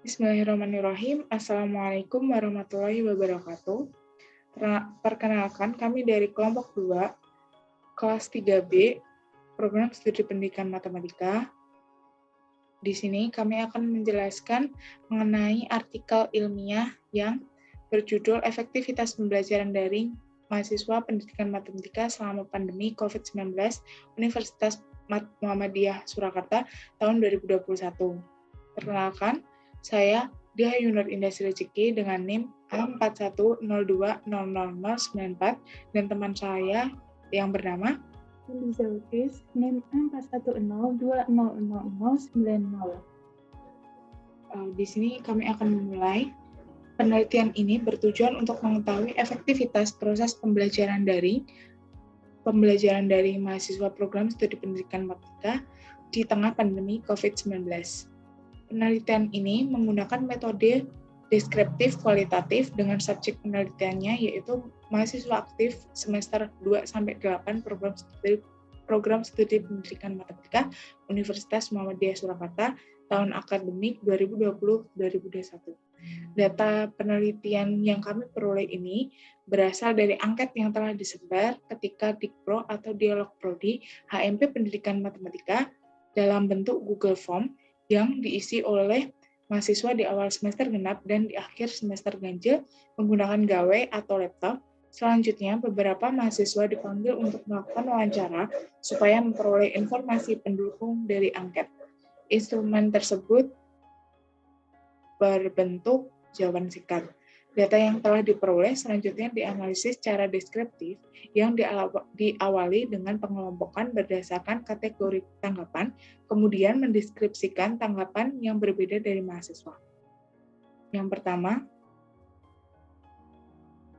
Bismillahirrahmanirrahim. Assalamualaikum warahmatullahi wabarakatuh. Perkenalkan, kami dari kelompok 2, kelas 3B, program studi pendidikan matematika. Di sini kami akan menjelaskan mengenai artikel ilmiah yang berjudul Efektivitas Pembelajaran Daring Mahasiswa Pendidikan Matematika selama Pandemi COVID-19 Universitas Muhammadiyah Surakarta tahun 2021. Perkenalkan, saya Diah Yunur Indah Sirejeki dengan NIM A4102000094 dan teman saya yang bernama Liza Lukis, NIM A4102000090. Di sini kami akan memulai. Penelitian ini bertujuan untuk mengetahui efektivitas proses pembelajaran daring mahasiswa program studi pendidikan matematika di tengah pandemi COVID-19. Penelitian ini menggunakan metode deskriptif kualitatif dengan subjek penelitiannya yaitu mahasiswa aktif semester 2-8 program studi pendidikan matematika Universitas Muhammadiyah Surakarta tahun akademik 2020-2021. Data penelitian yang kami peroleh ini berasal dari angket yang telah disebar ketika Dikpro atau Dialog Prodi HMP Pendidikan Matematika dalam bentuk Google Form yang diisi oleh mahasiswa di awal semester genap dan di akhir semester ganjil menggunakan gawai atau laptop. Selanjutnya, beberapa mahasiswa dipanggil untuk melakukan wawancara supaya memperoleh informasi pendukung dari angket. Instrumen tersebut berbentuk jawaban singkat. Data yang telah diperoleh selanjutnya dianalisis secara deskriptif yang diawali dengan pengelompokan berdasarkan kategori tanggapan, kemudian mendeskripsikan tanggapan yang berbeda dari mahasiswa. Yang pertama,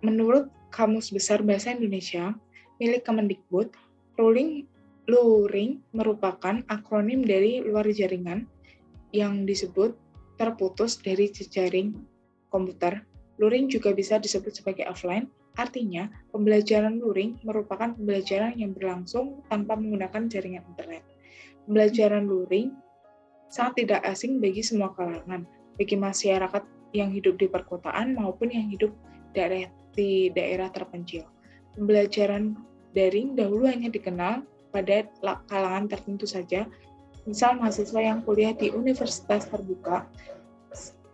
menurut Kamus Besar Bahasa Indonesia milik Kemendikbud, luring merupakan akronim dari luar jaringan yang disebut terputus dari jejaring komputer. Luring juga bisa disebut sebagai offline, artinya pembelajaran luring merupakan pembelajaran yang berlangsung tanpa menggunakan jaringan internet. Pembelajaran luring sangat tidak asing bagi semua kalangan, bagi masyarakat yang hidup di perkotaan maupun yang hidup di daerah terpencil. Pembelajaran daring dahulu hanya dikenal pada kalangan tertentu saja, misal mahasiswa yang kuliah di universitas terbuka,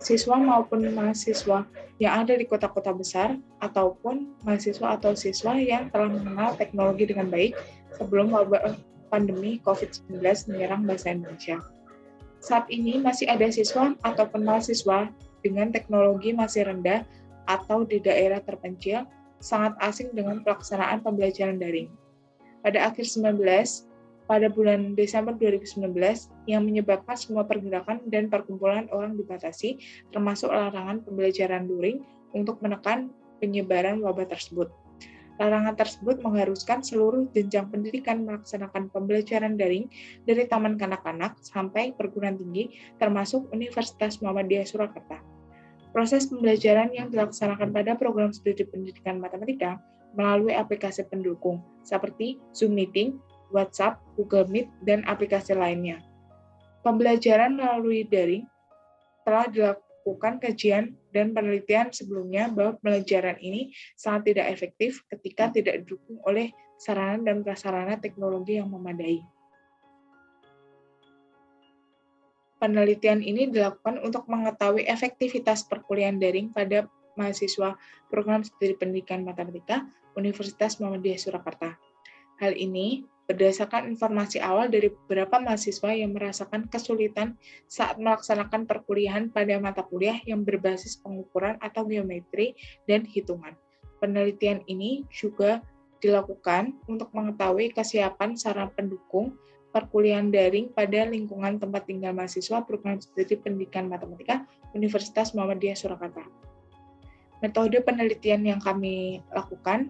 siswa maupun mahasiswa yang ada di kota-kota besar, ataupun mahasiswa atau siswa yang telah mengenal teknologi dengan baik sebelum wabah pandemi COVID-19 menyerang bahasa Indonesia. Saat ini masih ada siswa ataupun mahasiswa dengan teknologi masih rendah atau di daerah terpencil sangat asing dengan pelaksanaan pembelajaran daring. Pada bulan Desember 2019, yang menyebabkan semua pergerakan dan perkumpulan orang dibatasi, termasuk larangan pembelajaran luring untuk menekan penyebaran wabah tersebut. Larangan tersebut mengharuskan seluruh jenjang pendidikan melaksanakan pembelajaran daring dari taman kanak-kanak sampai perguruan tinggi, termasuk Universitas Muhammadiyah Surakarta. Proses pembelajaran yang dilaksanakan pada program studi pendidikan matematika melalui aplikasi pendukung, seperti Zoom Meeting, WhatsApp, Google Meet, dan aplikasi lainnya. Pembelajaran melalui daring telah dilakukan kajian dan penelitian sebelumnya bahwa pembelajaran ini sangat tidak efektif ketika tidak didukung oleh sarana dan prasarana teknologi yang memadai. Penelitian ini dilakukan untuk mengetahui efektivitas perkuliahan daring pada mahasiswa program studi pendidikan matematika Universitas Muhammadiyah Surakarta. Hal ini berdasarkan informasi awal dari beberapa mahasiswa yang merasakan kesulitan saat melaksanakan perkuliahan pada mata kuliah yang berbasis pengukuran atau geometri dan hitungan. Penelitian ini juga dilakukan untuk mengetahui kesiapan sarana pendukung perkuliahan daring pada lingkungan tempat tinggal mahasiswa program studi pendidikan matematika Universitas Muhammadiyah Surakarta. Metode penelitian yang kami lakukan,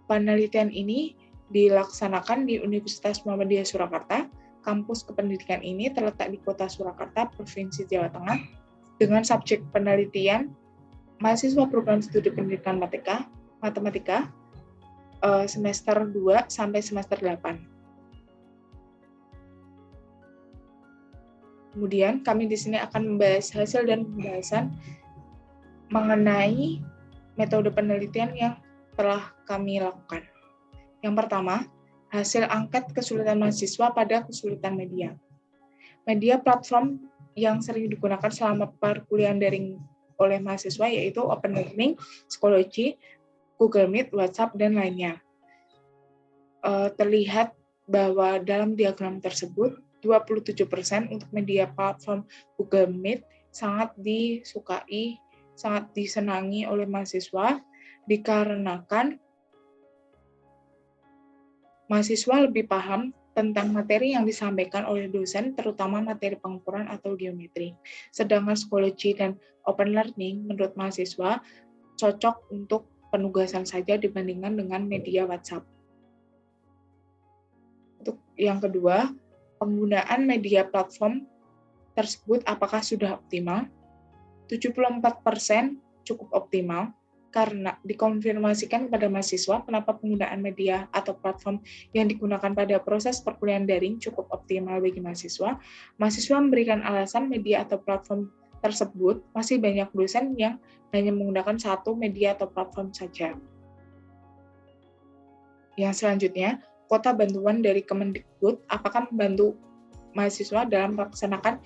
penelitian ini dilaksanakan di Universitas Muhammadiyah Surakarta. Kampus kependidikan ini terletak di Kota Surakarta, Provinsi Jawa Tengah, dengan subjek penelitian mahasiswa program studi pendidikan matematika semester 2 sampai semester 8. Kemudian kami di sini akan membahas hasil dan pembahasan mengenai metode penelitian yang telah kami lakukan. Yang pertama, hasil angket kesulitan mahasiswa pada kesulitan media. Media platform yang sering digunakan selama perkuliahan daring oleh mahasiswa yaitu Open Learning, Schoology, Google Meet, WhatsApp, dan lainnya. Terlihat bahwa dalam diagram tersebut 27% untuk media platform Google Meet sangat disukai, sangat disenangi oleh mahasiswa dikarenakan mahasiswa lebih paham tentang materi yang disampaikan oleh dosen, terutama materi pengukuran atau geometri. Sedangkan Schoology dan Open Learning menurut mahasiswa cocok untuk penugasan saja dibandingkan dengan media WhatsApp. Untuk yang kedua, penggunaan media platform tersebut apakah sudah optimal? 74% cukup optimal karena dikonfirmasikan kepada mahasiswa kenapa penggunaan media atau platform yang digunakan pada proses perkuliahan daring cukup optimal bagi mahasiswa. Mahasiswa memberikan alasan media atau platform tersebut masih banyak dosen yang hanya menggunakan satu media atau platform saja. Yang selanjutnya, kuota bantuan dari Kemendikbud apakah membantu mahasiswa dalam melaksanakan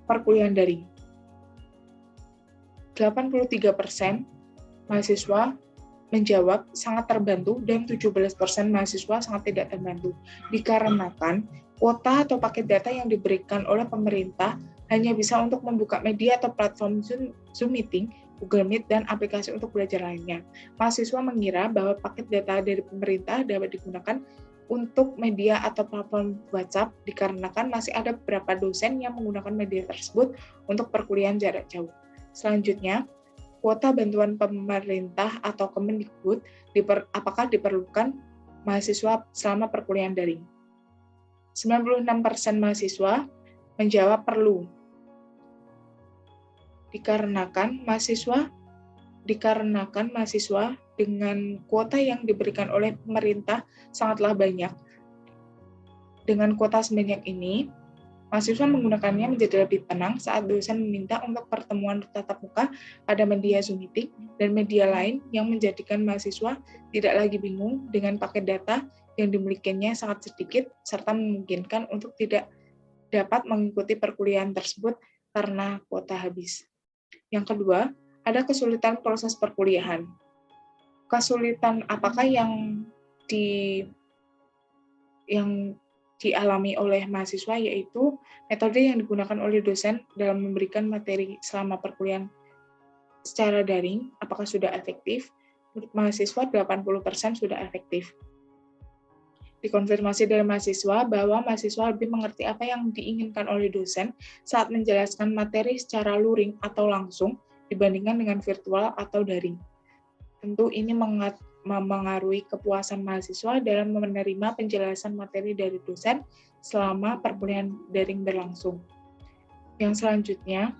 perkuliahan daring? 83% mahasiswa menjawab sangat terbantu dan 17% mahasiswa sangat tidak terbantu. Dikarenakan kuota atau paket data yang diberikan oleh pemerintah hanya bisa untuk membuka media atau platform Zoom Meeting, Google Meet, dan aplikasi untuk belajar lainnya. Mahasiswa mengira bahwa paket data dari pemerintah dapat digunakan untuk media atau platform WhatsApp dikarenakan masih ada beberapa dosen yang menggunakan media tersebut untuk perkuliahan jarak jauh. Selanjutnya, kuota bantuan pemerintah atau Kemendikbud apakah diperlukan mahasiswa selama perkuliahan daring? 96% mahasiswa menjawab perlu. Dikarenakan mahasiswa dengan kuota yang diberikan oleh pemerintah sangatlah banyak. Dengan kuota sebanyak ini, mahasiswa menggunakannya menjadi lebih tenang saat dosen meminta untuk pertemuan tatap muka pada media Zoom Meeting dan media lain yang menjadikan mahasiswa tidak lagi bingung dengan paket data yang dimilikinya sangat sedikit serta memungkinkan untuk tidak dapat mengikuti perkuliahan tersebut karena kuota habis. Yang kedua, ada kesulitan proses perkuliahan. Kesulitan apakah yang dialami oleh mahasiswa yaitu metode yang digunakan oleh dosen dalam memberikan materi selama perkuliahan secara daring, apakah sudah efektif? Menurut mahasiswa 80% sudah efektif. Dikonfirmasi dari mahasiswa bahwa mahasiswa lebih mengerti apa yang diinginkan oleh dosen saat menjelaskan materi secara luring atau langsung dibandingkan dengan virtual atau daring. Tentu ini memengaruhi kepuasan mahasiswa dalam menerima penjelasan materi dari dosen selama perkuliahan daring berlangsung. Yang selanjutnya,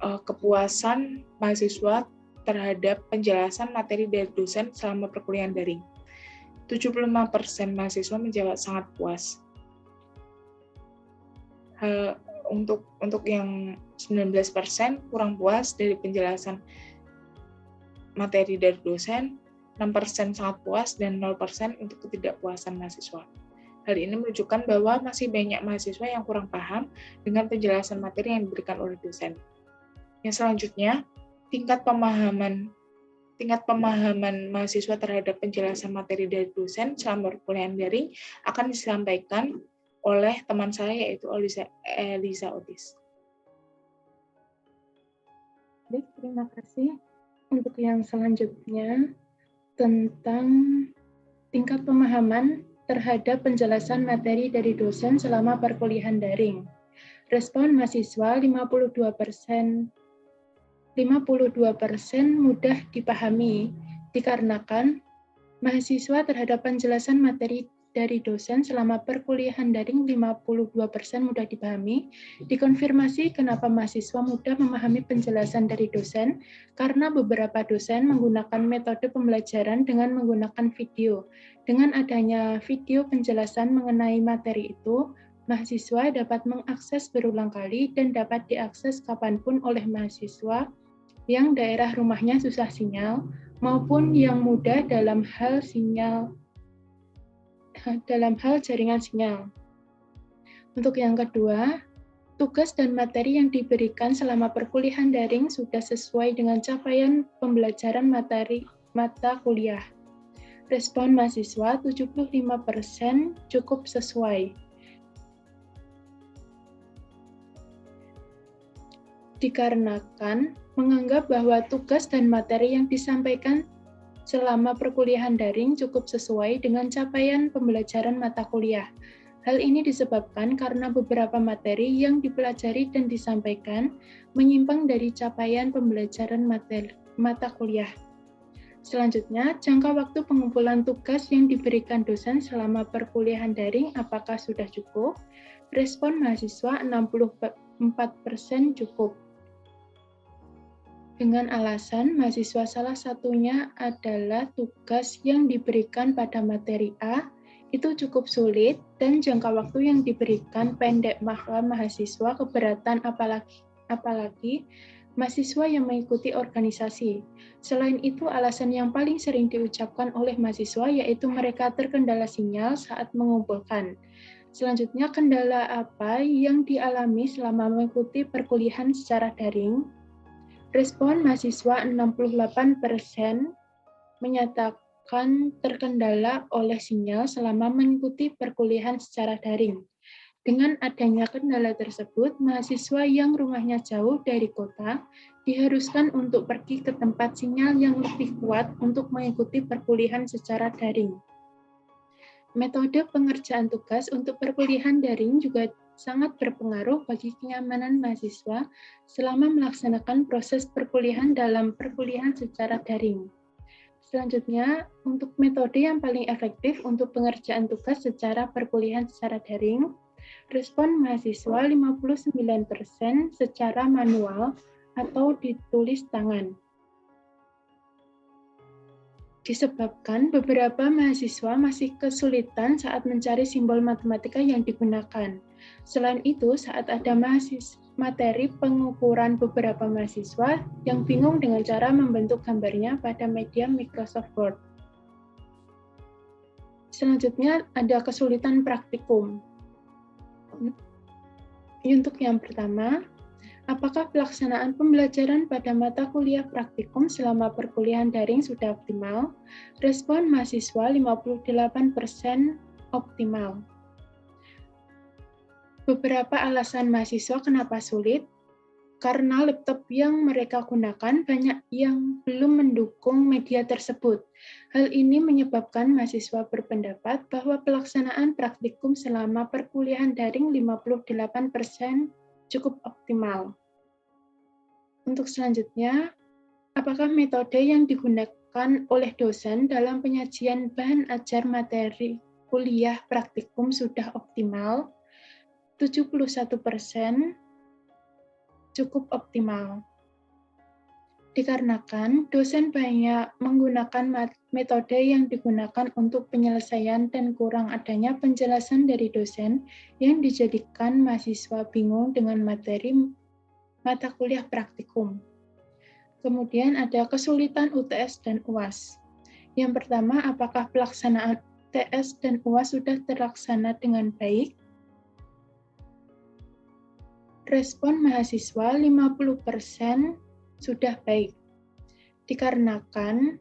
kepuasan mahasiswa terhadap penjelasan materi dari dosen selama perkuliahan daring. 75% mahasiswa menjawab sangat puas. Untuk yang 19% kurang puas dari penjelasan materi dari dosen, 6% sangat puas, dan 0% untuk ketidakpuasan mahasiswa. Hal ini menunjukkan bahwa masih banyak mahasiswa yang kurang paham dengan penjelasan materi yang diberikan oleh dosen. Yang selanjutnya, tingkat pemahaman mahasiswa terhadap penjelasan materi dari dosen selama perkuliahan daring akan disampaikan oleh teman saya yaitu Elisa Otis. Baik, terima kasih. Untuk yang selanjutnya, tentang tingkat pemahaman terhadap penjelasan materi dari dosen selama perkuliahan daring. Respon mahasiswa 52% mudah dipahami, dikarenakan mahasiswa terhadap penjelasan materi dari dosen selama perkuliahan daring 52% mudah dipahami. Dikonfirmasi kenapa mahasiswa mudah memahami penjelasan dari dosen, karena beberapa dosen menggunakan metode pembelajaran dengan menggunakan video. Dengan adanya video penjelasan mengenai materi itu, Mahasiswa dapat mengakses berulang kali dan dapat diakses kapanpun oleh mahasiswa yang daerah rumahnya susah sinyal maupun yang mudah dalam hal jaringan sinyal. Untuk yang kedua, tugas dan materi yang diberikan selama perkuliahan daring sudah sesuai dengan capaian pembelajaran mata kuliah. Respon mahasiswa 75% cukup sesuai. Dikarenakan menganggap bahwa tugas dan materi yang disampaikan selama perkuliahan daring cukup sesuai dengan capaian pembelajaran mata kuliah. Hal ini disebabkan karena beberapa materi yang dipelajari dan disampaikan menyimpang dari capaian pembelajaran mata kuliah. Selanjutnya, jangka waktu pengumpulan tugas yang diberikan dosen selama perkuliahan daring apakah sudah cukup? Respon mahasiswa 64% cukup. Dengan alasan mahasiswa salah satunya adalah tugas yang diberikan pada materi A itu cukup sulit dan jangka waktu yang diberikan pendek, maka mahasiswa keberatan apalagi mahasiswa yang mengikuti organisasi. Selain itu, alasan yang paling sering diucapkan oleh mahasiswa yaitu mereka terkendala sinyal saat mengumpulkan. Selanjutnya, kendala apa yang dialami selama mengikuti perkuliahan secara daring? Respon mahasiswa 68% menyatakan terkendala oleh sinyal selama mengikuti perkuliahan secara daring. Dengan adanya kendala tersebut, mahasiswa yang rumahnya jauh dari kota diharuskan untuk pergi ke tempat sinyal yang lebih kuat untuk mengikuti perkuliahan secara daring. Metode pengerjaan tugas untuk perkuliahan daring juga sangat berpengaruh bagi kenyamanan mahasiswa selama melaksanakan proses perkuliahan dalam perkuliahan secara daring. Selanjutnya, untuk metode yang paling efektif untuk pengerjaan tugas secara perkuliahan secara daring, respon mahasiswa 59% secara manual atau ditulis tangan. Disebabkan beberapa mahasiswa masih kesulitan saat mencari simbol matematika yang digunakan. Selain itu, saat ada materi pengukuran beberapa mahasiswa yang bingung dengan cara membentuk gambarnya pada media Microsoft Word. Selanjutnya, ada kesulitan praktikum. Untuk yang pertama, apakah pelaksanaan pembelajaran pada mata kuliah praktikum selama perkuliahan daring sudah optimal? Respon mahasiswa 58% optimal. Beberapa alasan mahasiswa kenapa sulit, karena laptop yang mereka gunakan banyak yang belum mendukung media tersebut. Hal ini menyebabkan mahasiswa berpendapat bahwa pelaksanaan praktikum selama perkuliahan daring 58% cukup optimal. Untuk selanjutnya, apakah metode yang digunakan oleh dosen dalam penyajian bahan ajar materi kuliah praktikum sudah optimal? 71% cukup optimal. Dikarenakan dosen banyak menggunakan metode yang digunakan untuk penyelesaian dan kurang adanya penjelasan dari dosen yang dijadikan mahasiswa bingung dengan materi mata kuliah praktikum. Kemudian ada kesulitan UTS dan UAS. Yang pertama, apakah pelaksanaan UTS dan UAS sudah terlaksana dengan baik? Respon mahasiswa 50% sudah baik. Dikarenakan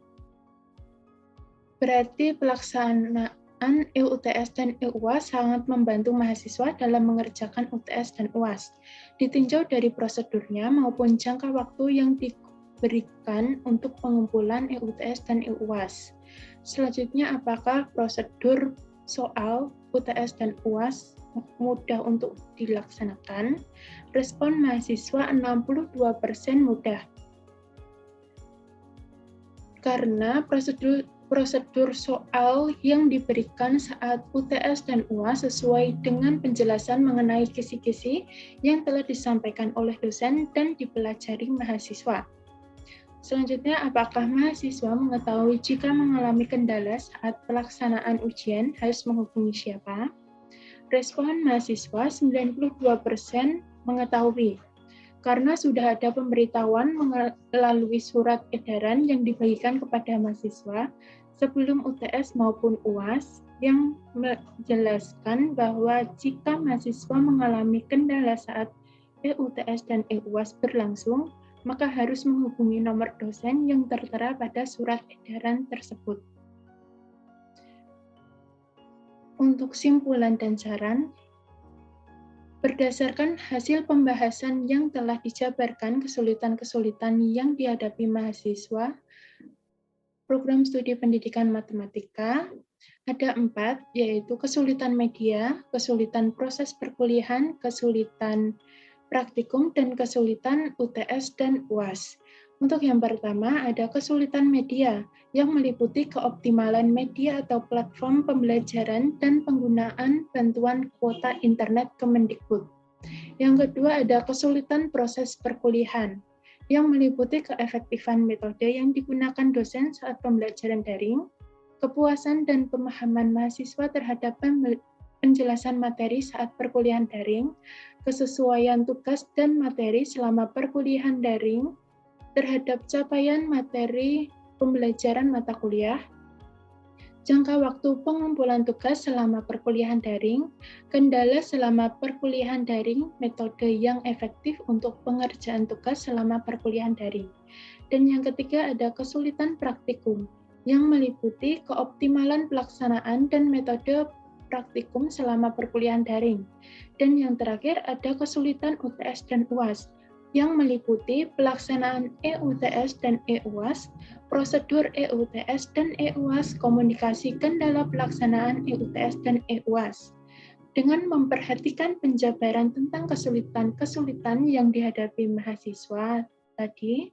berarti pelaksanaan EUTS dan EUAS sangat membantu mahasiswa dalam mengerjakan UTS dan UAS. Ditinjau dari prosedurnya maupun jangka waktu yang diberikan untuk pengumpulan EUTS dan EUAS. Selanjutnya, apakah prosedur soal UTS dan UAS mudah untuk dilaksanakan? Respon mahasiswa 62% mudah. Karena prosedur soal yang diberikan saat UTS dan UAS sesuai dengan penjelasan mengenai kisi-kisi yang telah disampaikan oleh dosen dan dipelajari mahasiswa. Selanjutnya, apakah mahasiswa mengetahui jika mengalami kendala saat pelaksanaan ujian harus menghubungi siapa? Respon mahasiswa 92% mengetahui, karena sudah ada pemberitahuan melalui surat edaran yang dibagikan kepada mahasiswa sebelum UTS maupun UAS yang menjelaskan bahwa jika mahasiswa mengalami kendala saat EUTS dan EUAS berlangsung, maka harus menghubungi nomor dosen yang tertera pada surat edaran tersebut. Untuk simpulan dan saran, berdasarkan hasil pembahasan yang telah dijabarkan kesulitan-kesulitan yang dihadapi mahasiswa program studi pendidikan matematika, ada 4, yaitu kesulitan media, kesulitan proses perkuliahan, kesulitan praktikum, dan kesulitan UTS dan UAS. Untuk yang pertama, ada kesulitan media yang meliputi keoptimalan media atau platform pembelajaran dan penggunaan bantuan kuota internet Kemendikbud. Yang kedua, ada kesulitan proses perkuliahan yang meliputi keefektifan metode yang digunakan dosen saat pembelajaran daring, kepuasan dan pemahaman mahasiswa terhadap penjelasan materi saat perkuliahan daring, kesesuaian tugas dan materi selama perkuliahan daring terhadap capaian materi pembelajaran mata kuliah, jangka waktu pengumpulan tugas selama perkuliahan daring, kendala selama perkuliahan daring, metode yang efektif untuk pengerjaan tugas selama perkuliahan daring. Dan yang ketiga ada kesulitan praktikum, yang meliputi keoptimalan pelaksanaan dan metode praktikum selama perkuliahan daring. Dan yang terakhir ada kesulitan UTS dan UAS, yang meliputi pelaksanaan EUTS dan EUAS, prosedur EUTS dan EUAS, komunikasi kendala pelaksanaan EUTS dan EUAS. Dengan memperhatikan penjabaran tentang kesulitan-kesulitan yang dihadapi mahasiswa tadi,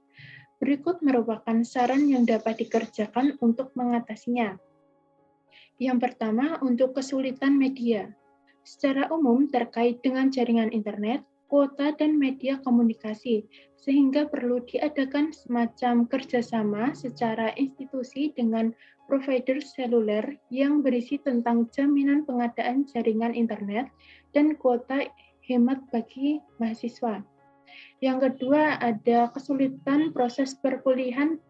berikut merupakan saran yang dapat dikerjakan untuk mengatasinya. Yang pertama, untuk kesulitan media. Secara umum terkait dengan jaringan internet, kuota, dan media komunikasi, sehingga perlu diadakan semacam kerjasama secara institusi dengan provider seluler yang berisi tentang jaminan pengadaan jaringan internet dan kuota hemat bagi mahasiswa. Yang kedua, ada kesulitan proses perkuliahan.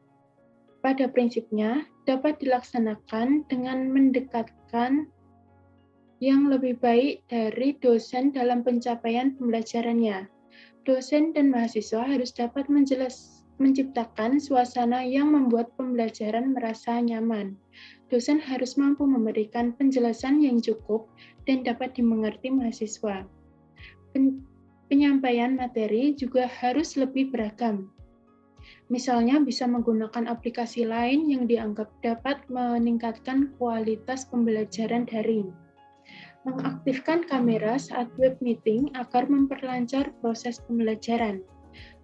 Pada prinsipnya, dapat dilaksanakan dengan mendekatkan yang lebih baik dari dosen dalam pencapaian pembelajarannya. Dosen dan mahasiswa harus dapat menciptakan suasana yang membuat pembelajaran merasa nyaman. Dosen harus mampu memberikan penjelasan yang cukup dan dapat dimengerti mahasiswa. Penyampaian materi juga harus lebih beragam. Misalnya bisa menggunakan aplikasi lain yang dianggap dapat meningkatkan kualitas pembelajaran daring. Mengaktifkan kamera saat web meeting agar memperlancar proses pembelajaran.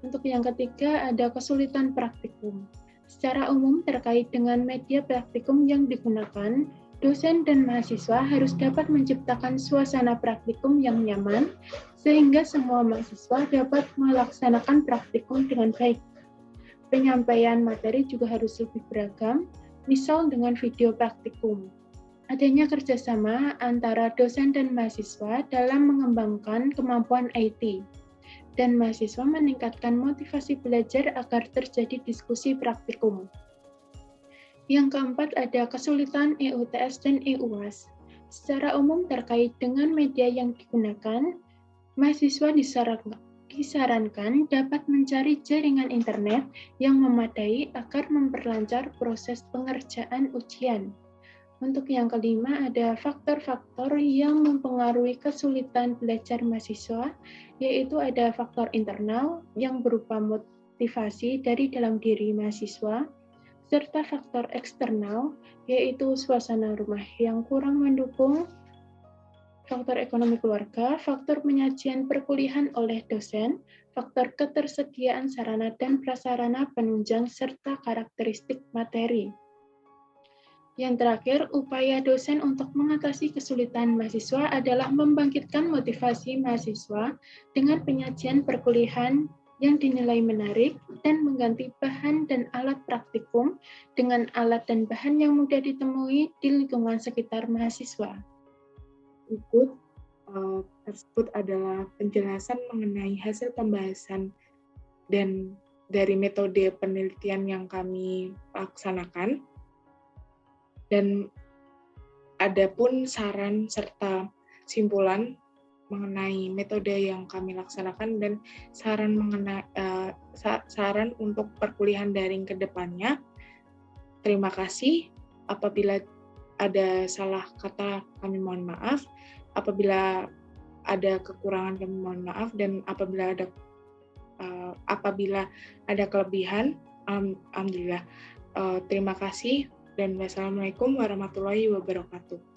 Untuk yang ketiga, ada kesulitan praktikum. Secara umum terkait dengan media praktikum yang digunakan, dosen dan mahasiswa harus dapat menciptakan suasana praktikum yang nyaman, sehingga semua mahasiswa dapat melaksanakan praktikum dengan baik. Penyampaian materi juga harus lebih beragam, misal dengan video praktikum. Adanya kerjasama antara dosen dan mahasiswa dalam mengembangkan kemampuan IT, dan mahasiswa meningkatkan motivasi belajar agar terjadi diskusi praktikum. Yang keempat ada kesulitan EUTS dan EUAS. Secara umum terkait dengan media yang digunakan, mahasiswa disarankan dapat mencari jaringan internet yang memadai agar memperlancar proses pengerjaan ujian. Untuk yang kelima, ada faktor-faktor yang mempengaruhi kesulitan belajar mahasiswa, yaitu ada faktor internal yang berupa motivasi dari dalam diri mahasiswa, serta faktor eksternal, yaitu suasana rumah yang kurang mendukung, faktor ekonomi keluarga, faktor penyajian perkuliahan oleh dosen, faktor ketersediaan sarana dan prasarana penunjang, serta karakteristik materi. Yang terakhir, upaya dosen untuk mengatasi kesulitan mahasiswa adalah membangkitkan motivasi mahasiswa dengan penyajian perkuliahan yang dinilai menarik dan mengganti bahan dan alat praktikum dengan alat dan bahan yang mudah ditemui di lingkungan sekitar mahasiswa. Berikut tersebut adalah penjelasan mengenai hasil pembahasan dan dari metode penelitian yang kami laksanakan. Dan ada pun saran serta simpulan mengenai metode yang kami laksanakan dan saran untuk perkuliahan daring ke depannya. Terima kasih. Apabila ada salah kata, kami mohon maaf. Apabila ada kekurangan, kami mohon maaf. Dan apabila ada kelebihan, alhamdulillah. Terima kasih dan wassalamualaikum warahmatullahi wabarakatuh.